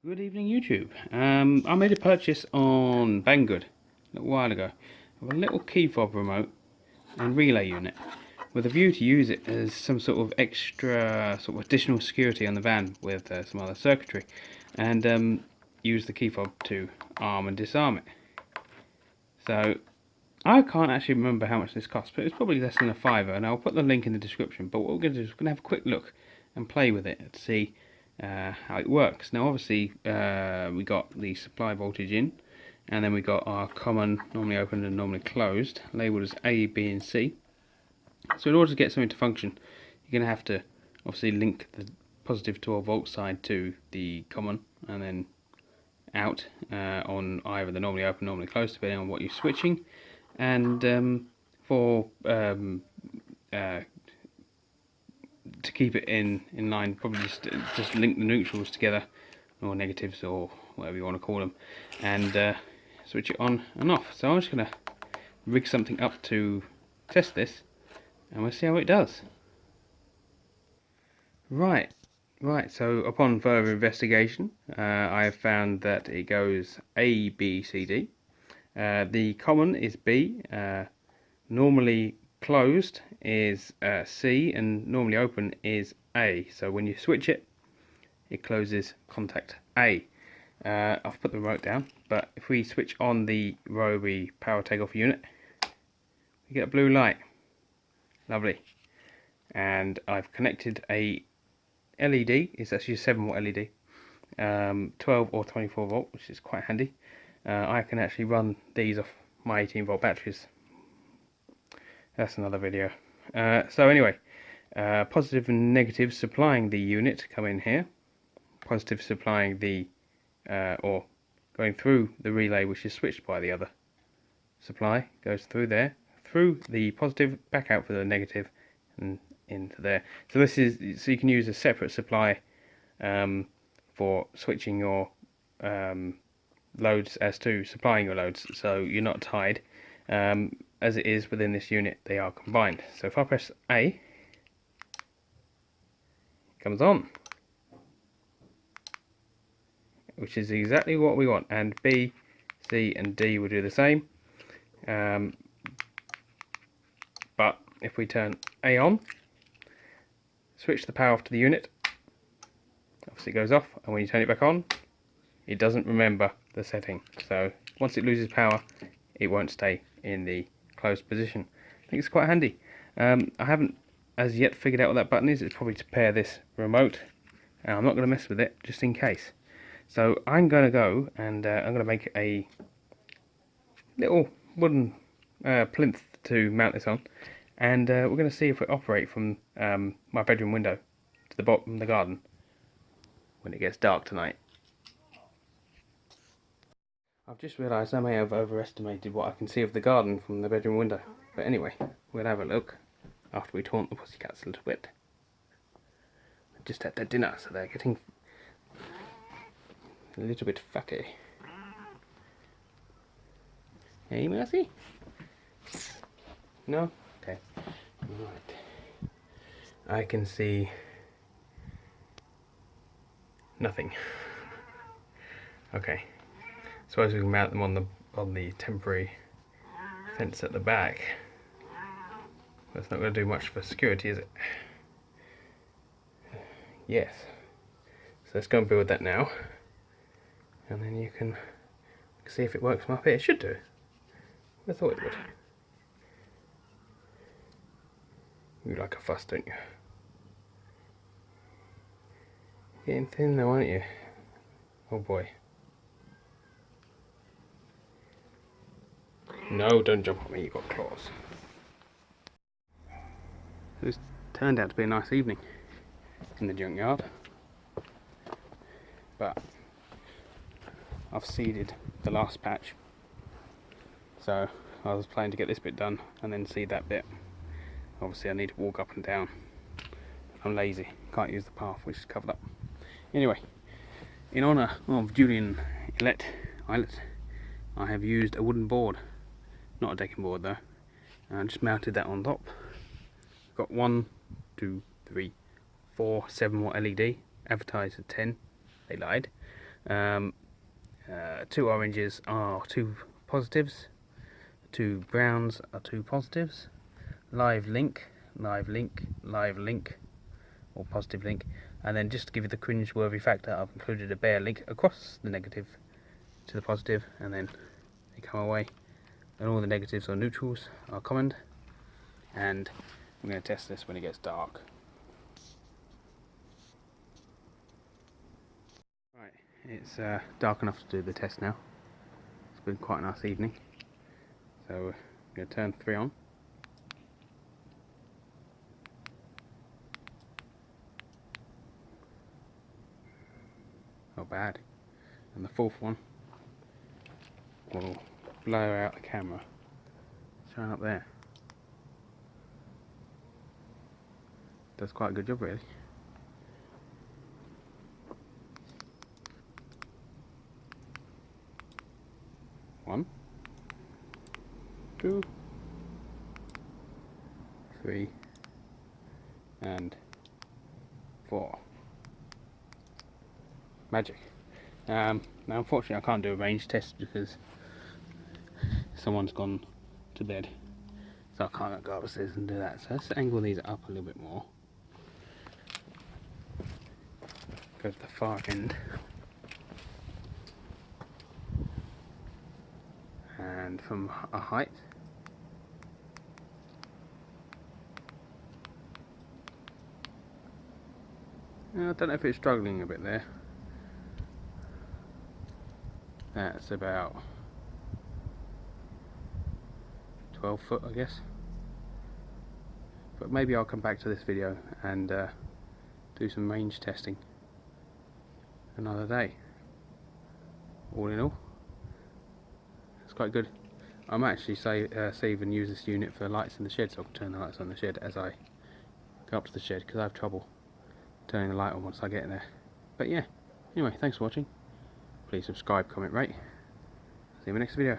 Good evening, YouTube. I made a purchase on Banggood a little while ago of a little key fob remote and relay unit with a view to use it as some sort of extra, sort of additional security on the van with some other circuitry, and use the key fob to arm and disarm it. So I can't actually remember how much this cost, but it's probably less than a fiver, and I'll put the link in the description. But what we're going to do is we're going to have a quick look and play with it to see how it works. Now obviously we got the supply voltage in, and then we got our common, normally open and normally closed, labelled as A, B and C. So in order to get something to function, you're going to have to obviously link the positive 12 volt side to the common, and then out on either the normally open, normally closed, depending on what you're switching. And for to keep it in line, probably just link the neutrals together, or negatives, or whatever you want to call them, and switch it on and off. So I'm just going to rig something up to test this, and we'll see how it does. Right, so upon further investigation, I have found that it goes A, B, C, D. The common is B, normally closed is C, and normally open is A. So when you switch it, it closes contact A. I've put the remote down, but if we switch on the Ryobi power takeoff unit, we get a blue light. Lovely. And I've connected a LED. It's actually a 7-watt LED, 12 or 24 volt, which is quite handy. I can actually run these off my 18-volt batteries. That's another video. So anyway, positive and negative supplying the unit come in here. Positive supplying the, or going through the relay, which is switched by the other supply, goes through there, through the positive, back out for the negative, and into there. So this is, so you can use a separate supply for switching your loads as to supplying your loads, so you're not tied. As it is within this unit, they are combined. So if I press A, it comes on, which is exactly what we want, and B, C and D will do the same. But if we turn A on, switch the power off to the unit, obviously it goes off, and when you turn it back on, it doesn't remember the setting. So once it loses power, it won't stay in the closed position. I think it's quite handy. I haven't as yet figured out what that button is. It's probably to pair this remote, and I'm not going to mess with it just in case. So I'm going to go and I'm going to make a little wooden plinth to mount this on, and we're going to see if it operates from my bedroom window to the bottom of the garden when it gets dark tonight. I've just realised I may have overestimated what I can see of the garden from the bedroom window. But anyway, we'll have a look after we taunt the pussycats a little bit. They've just had their dinner, so they're getting a little bit fatty. Hey, Mercy? No? Okay. Right. I can see nothing. Okay. Suppose we can mount them on the temporary fence at the back. That's not going to do much for security, is it? Yes. So let's go and build that now, and then you can see if it works from up here. It should do. I thought it would. You like a fuss, don't you? Getting thin though, aren't you? Oh boy. No, don't jump on me, you've got claws. This turned out to be a nice evening in the junkyard, but I've seeded the last patch, so I was planning to get this bit done and then seed that bit. Obviously I need to walk up and down. I'm lazy, can't use the path which is covered up. Anyway, in honour of Julian Eilert, I have used a wooden board. Not a decking board though. I just mounted that on top. Got 1, 2, 3, 4 7-watt LED, advertised at 10. They lied. Two oranges are two positives, two browns are two positives, live link, live link, live link, or positive link, and then just to give you the cringe-worthy factor, I've included a bare link across the negative to the positive, and then they come away, and all the negatives or neutrals are common, and I'm going to test this when it gets dark. Right, it's dark enough to do the test now. It's been quite a nice evening, so I'm going to turn 3 on. Not bad. And the 4th one will blur out the camera. Showing up there. Does quite a good job, really. One, 2, 3, and 4. Magic. Now unfortunately I can't do a range test because someone's gone to bed, so I can't go upstairs and do that. So let's angle these up a little bit more. Go to the far end. And from a height. I don't know if it's struggling a bit there. That's about 12 foot, I guess. But maybe I'll come back to this video and do some range testing another day. All in all, it's quite good. I might actually save and use this unit for lights in the shed, so I can turn the lights on the shed as I go up to the shed, because I have trouble turning the light on once I get in there. But yeah, anyway, thanks for watching. Please subscribe, comment, rate. See you in the next video.